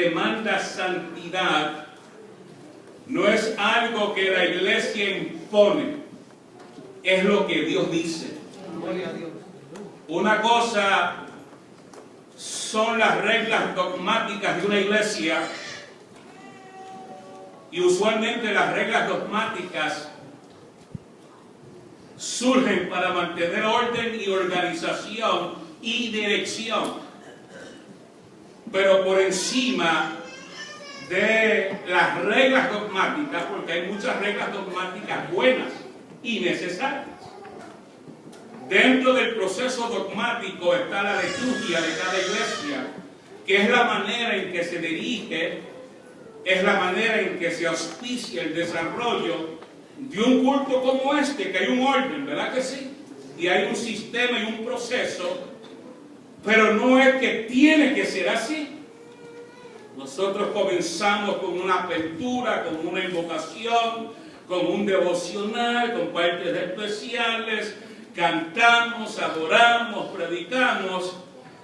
demanda santidad no es algo que la iglesia impone, es lo que Dios dice. Una cosa son las reglas dogmáticas de una iglesia, y usualmente las reglas dogmáticas surgen para mantener orden y organización y dirección. Pero por encima de las reglas dogmáticas, porque hay muchas reglas dogmáticas buenas y necesarias, dentro del proceso dogmático está la liturgia de cada iglesia, que es la manera en que se dirige, es la manera en que se auspicia el desarrollo de un culto como este, que hay un orden, ¿verdad que sí? Y hay un sistema y un proceso, pero no es que tiene que ser así. Nosotros comenzamos con una apertura, con una invocación, con un devocional, con partes especiales, cantamos, adoramos, predicamos,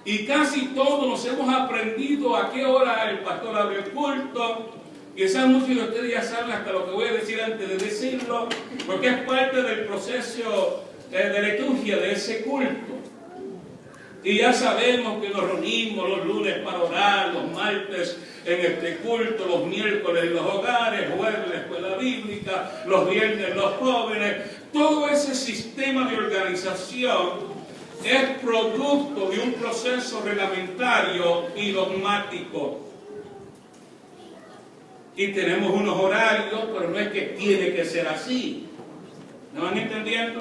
y casi todos nos hemos aprendido a qué hora el pastor abre el culto. Quizás muchos de ustedes ya saben hasta lo que voy a decir antes de decirlo, porque es parte del proceso de liturgia de ese culto. Y ya sabemos que nos reunimos los lunes para orar, los martes en este culto, los miércoles en los hogares, jueves en la escuela bíblica, los viernes los jóvenes. Todo ese sistema de organización es producto de un proceso reglamentario y dogmático. Y tenemos unos horarios, pero no es que tiene que ser así. ¿Me van entendiendo?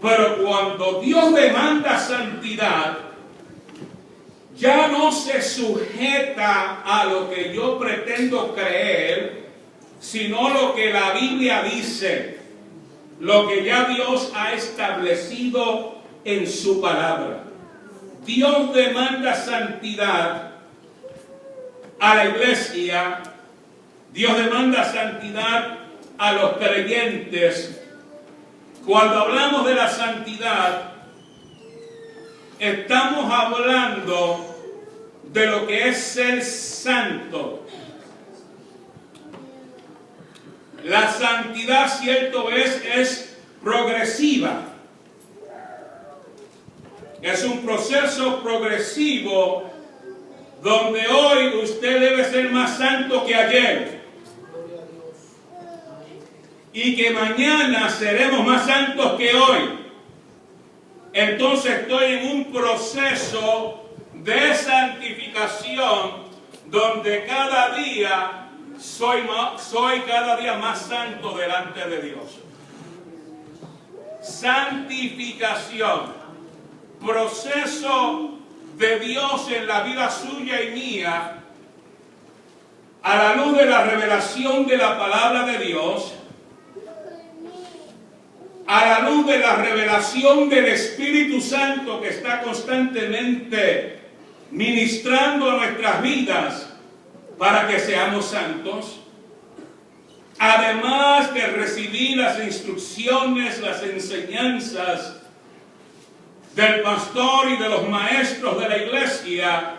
Pero cuando Dios demanda santidad, ya no se sujeta a lo que yo pretendo creer, sino lo que la Biblia dice, lo que ya Dios ha establecido en su palabra. Dios demanda santidad a la iglesia, Dios demanda santidad a los creyentes. Cuando hablamos de la santidad, estamos hablando de lo que es ser santo. La santidad, cierto es progresiva. Es un proceso progresivo donde hoy usted debe ser más santo que ayer. Y que mañana seremos más santos que hoy. Entonces estoy en un proceso de santificación donde cada día soy cada día más santo delante de Dios. Santificación, proceso de Dios en la vida suya y mía, a la luz de la revelación de la palabra de Dios, a la luz de la revelación del Espíritu Santo que está constantemente ministrando a nuestras vidas para que seamos santos, además de recibir las instrucciones, las enseñanzas del pastor y de los maestros de la iglesia,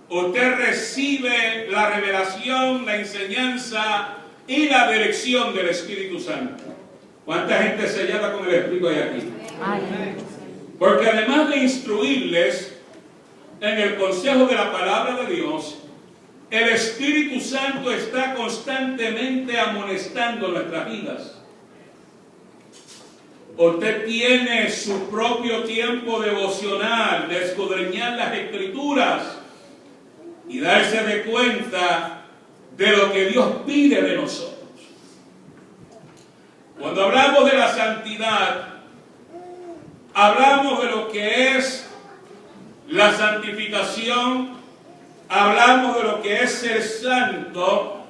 usted recibe la revelación, la enseñanza y la dirección del Espíritu Santo. ¿Cuánta gente sellada con el Espíritu hay aquí? Amén. Porque además de instruirles en el consejo de la palabra de Dios, el Espíritu Santo está constantemente amonestando nuestras vidas. Usted tiene su propio tiempo devocional de escudriñar las Escrituras y darse de cuenta de lo que Dios pide de nosotros. Cuando hablamos de la santidad, hablamos de lo que es la santificación, hablamos de lo que es ser santo,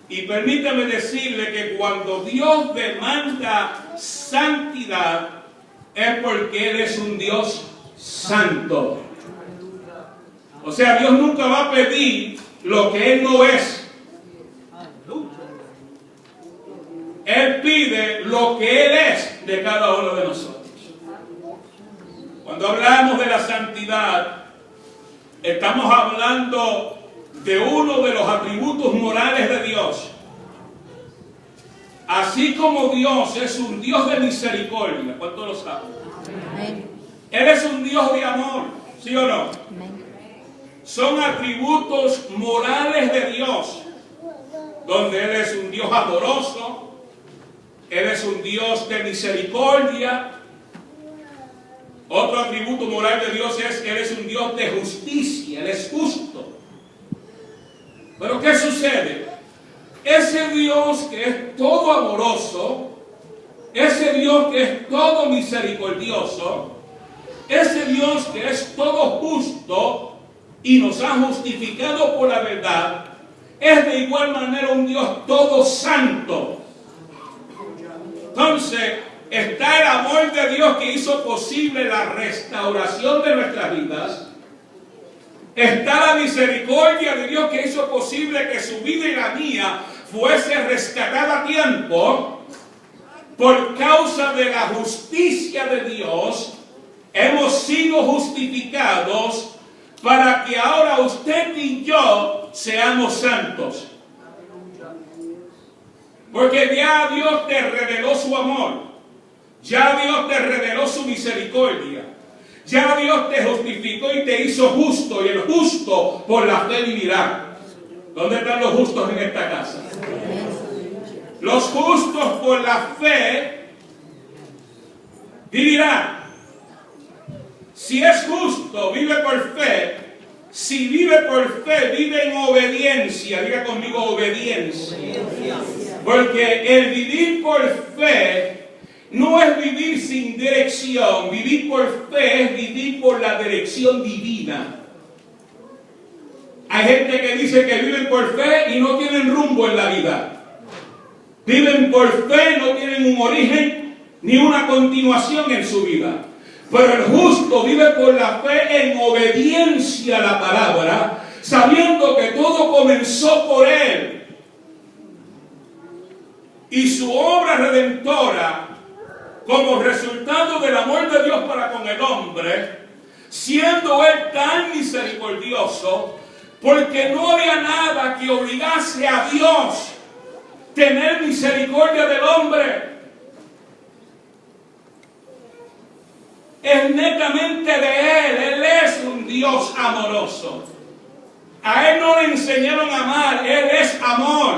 y permítame decirle que cuando Dios demanda santidad es porque Él es un Dios santo. O sea, Dios nunca va a pedir lo que Él no es. Él pide lo que Él es de cada uno de nosotros. Cuando hablamos de la santidad, estamos hablando de uno de los atributos morales de Dios. Así como Dios es un Dios de misericordia, ¿cuántos lo saben? Amén. Él es un Dios de amor, ¿sí o no? Amén. Son atributos morales de Dios, donde Él es un Dios amoroso, Él es un Dios de misericordia. Otro atributo moral de Dios es que Él es un Dios de justicia, Él es justo. Pero ¿qué sucede? Ese Dios que es todo amoroso, ese Dios que es todo misericordioso, ese Dios que es todo justo y nos ha justificado por la verdad, es de igual manera un Dios todo santo. Entonces, está el amor de Dios que hizo posible la restauración de nuestras vidas. Está la misericordia de Dios que hizo posible que su vida y la mía fuese rescatada a tiempo. Por causa de la justicia de Dios, hemos sido justificados para que ahora usted y yo seamos santos. Porque ya Dios te reveló su amor. Ya Dios te reveló su misericordia. Ya Dios te justificó y te hizo justo. Y el justo por la fe vivirá. ¿Dónde están los justos en esta casa? Los justos por la fe vivirán. Si es justo, vive por fe. Si vive por fe, vive en obediencia. Diga conmigo, obediencia. Porque el vivir por fe no es vivir sin dirección. Vivir por fe es vivir por la dirección divina. Hay gente que dice que viven por fe y no tienen rumbo en la vida. Viven por fe, no tienen un origen ni una continuación en su vida. Pero el justo vive por la fe en obediencia a la palabra, sabiendo que todo comenzó por Él. Y su obra redentora, como resultado del amor de Dios para con el hombre, siendo Él tan misericordioso, porque no había nada que obligase a Dios a tener misericordia del hombre. Es netamente de Él. Él es un Dios amoroso. A Él no le enseñaron a amar, Él es amor.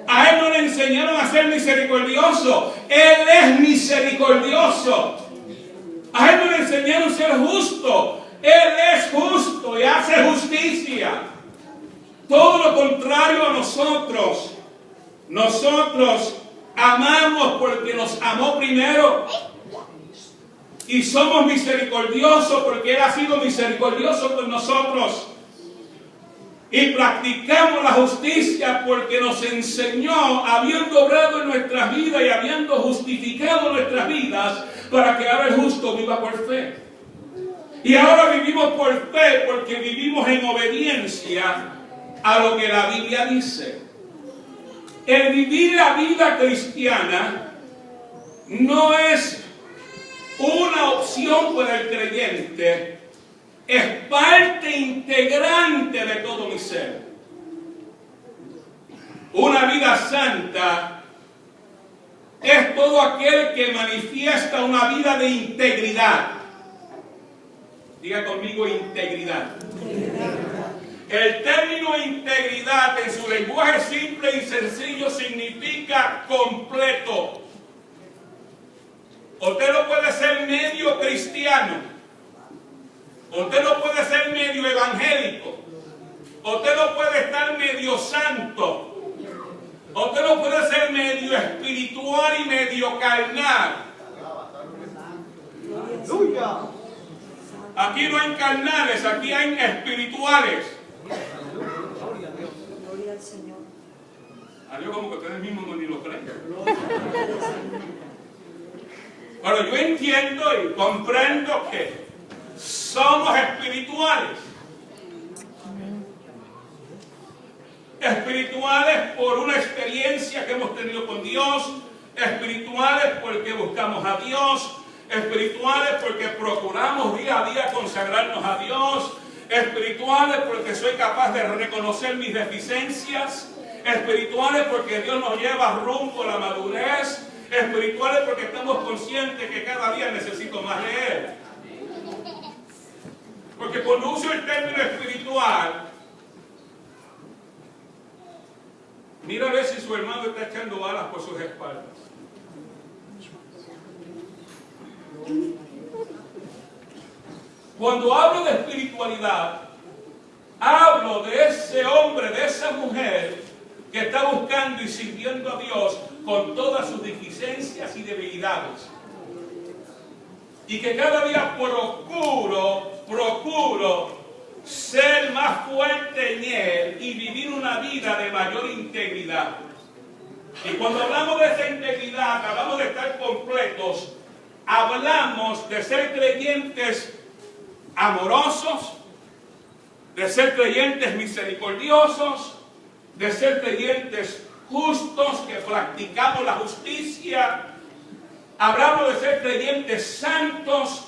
A Él no le enseñaron a ser misericordioso, Él es misericordioso. A Él no le enseñaron a ser justo, Él es justo y hace justicia. Todo lo contrario a nosotros. Nosotros amamos porque nos amó primero. Y somos misericordiosos porque Él ha sido misericordioso con nosotros. Y practicamos la justicia porque nos enseñó, habiendo obrado en nuestras vidas y habiendo justificado nuestras vidas, para que ahora el justo viva por fe. Y ahora vivimos por fe porque vivimos en obediencia a lo que la Biblia dice. El vivir la vida cristiana no es una opción para el creyente, es parte integrante de todo mi ser. Una vida santa es todo aquel que manifiesta una vida de integridad. Diga conmigo, integridad. El término integridad en su lenguaje simple y sencillo significa completo. Usted no puede ser medio cristiano. Usted no puede ser medio evangélico. Usted no puede estar medio santo. Usted no puede ser medio espiritual y medio carnal. Aquí no hay carnales, aquí hay espirituales. Gloria al Señor. Algo como que ustedes mismos no ni lo creen. Pero yo entiendo y comprendo que somos espirituales. Espirituales por una experiencia que hemos tenido con Dios. Espirituales porque buscamos a Dios. Espirituales porque procuramos día a día consagrarnos a Dios. Espirituales porque soy capaz de reconocer mis deficiencias. Espirituales porque Dios nos lleva rumbo a la madurez. Espirituales porque estamos conscientes que cada día necesito más de Él. Porque cuando uso el término espiritual, mira a ver si su hermano está echando balas por sus espaldas. Cuando hablo de espiritualidad, hablo de ese hombre, de esa mujer que está buscando y sirviendo a Dios con todas sus deficiencias y debilidades. Y que cada día procuro ser más fuerte en Él y vivir una vida de mayor integridad. Y cuando hablamos de esa integridad, hablamos de estar completos, hablamos de ser creyentes amorosos, de ser creyentes misericordiosos, de ser creyentes justos, que practicamos la justicia. Hablamos de ser creyentes santos,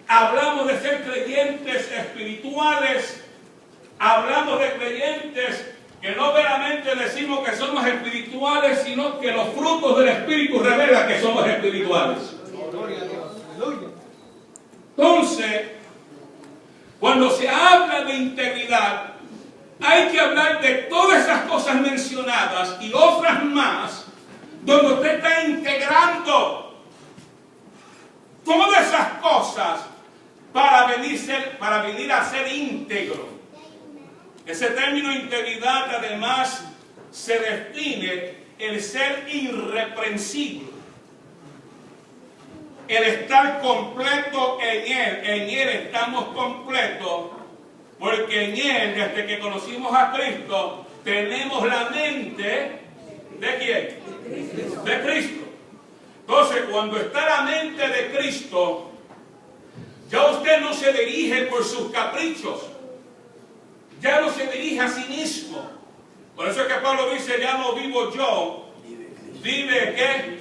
hablamos de ser creyentes espirituales, hablamos de creyentes que no meramente decimos que somos espirituales, sino que los frutos del Espíritu revelan que somos espirituales. Entonces, cuando se habla de integridad, hay que hablar de todas esas cosas mencionadas y otras más, donde usted está integrando todas esas cosas para venir a ser íntegro. Ese término integridad además se define el ser irreprensible, el estar completo en Él. En Él estamos completos, porque en Él, desde que conocimos a Cristo, tenemos la mente ¿de quién? De Cristo. Entonces, cuando está la mente de Cristo, ya usted no se dirige por sus caprichos, ya no se dirige a sí mismo. Por eso es que Pablo dice, ya no vivo yo, vive ¿qué?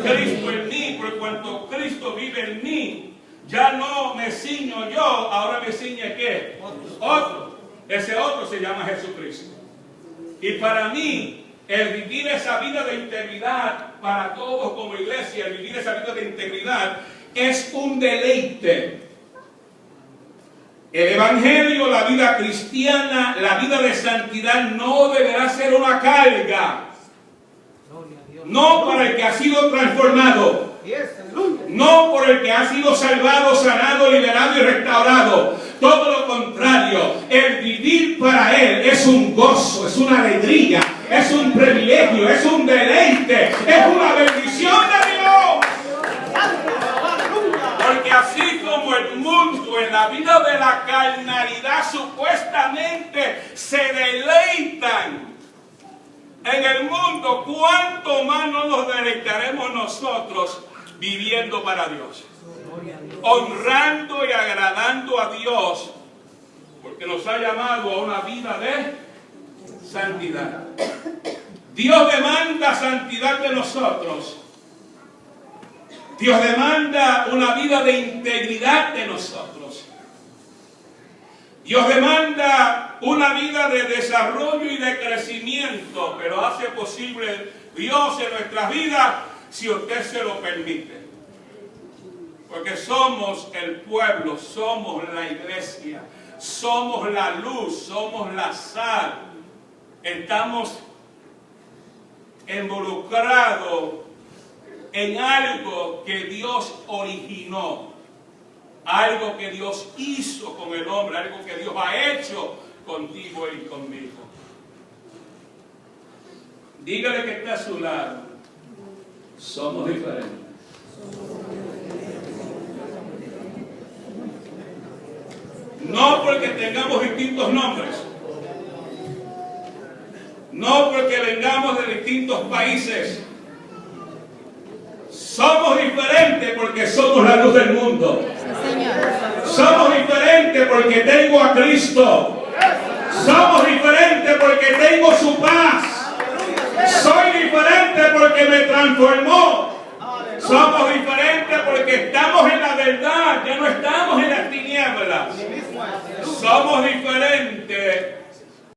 Cristo en mí. Por cuanto Cristo vive en mí, ya no me ciño yo, ahora me ciñe ¿qué? Otro. Ese otro se llama Jesucristo. Y para mí, el vivir esa vida de integridad, para todos como iglesia, el vivir esa vida de integridad es un deleite. El Evangelio, la vida cristiana, la vida de santidad no deberá ser una carga. No para el que ha sido transformado. No por el que ha sido salvado, sanado, liberado y restaurado. Todo lo contrario, el vivir para Él es un gozo, es una alegría, es un privilegio, es un deleite, es una bendición de Dios. Porque así como el mundo en la vida de la carnalidad supuestamente se deleitan en el mundo, ¿cuánto más no nos deleitaremos nosotros viviendo para Dios? Honrando y agradando a Dios, porque nos ha llamado a una vida de santidad. Dios demanda santidad de nosotros. Dios demanda una vida de integridad de nosotros. Dios demanda una vida de desarrollo y de crecimiento, pero hace posible Dios en nuestras vidas si usted se lo permite. Porque somos el pueblo, somos la iglesia, somos la luz, somos la sal. Estamos involucrados en algo que Dios originó, algo que Dios hizo con el hombre, algo que Dios ha hecho contigo y conmigo. Dígale que está a su lado, somos diferentes. No porque tengamos distintos nombres, no porque vengamos de distintos países. Somos diferentes porque somos la luz del mundo. Somos diferentes porque tengo a Cristo. Somos diferentes porque tengo su paz. Soy diferente porque me transformó. Somos diferentes porque estamos en la verdad, ya no estamos en las tinieblas. Somos diferentes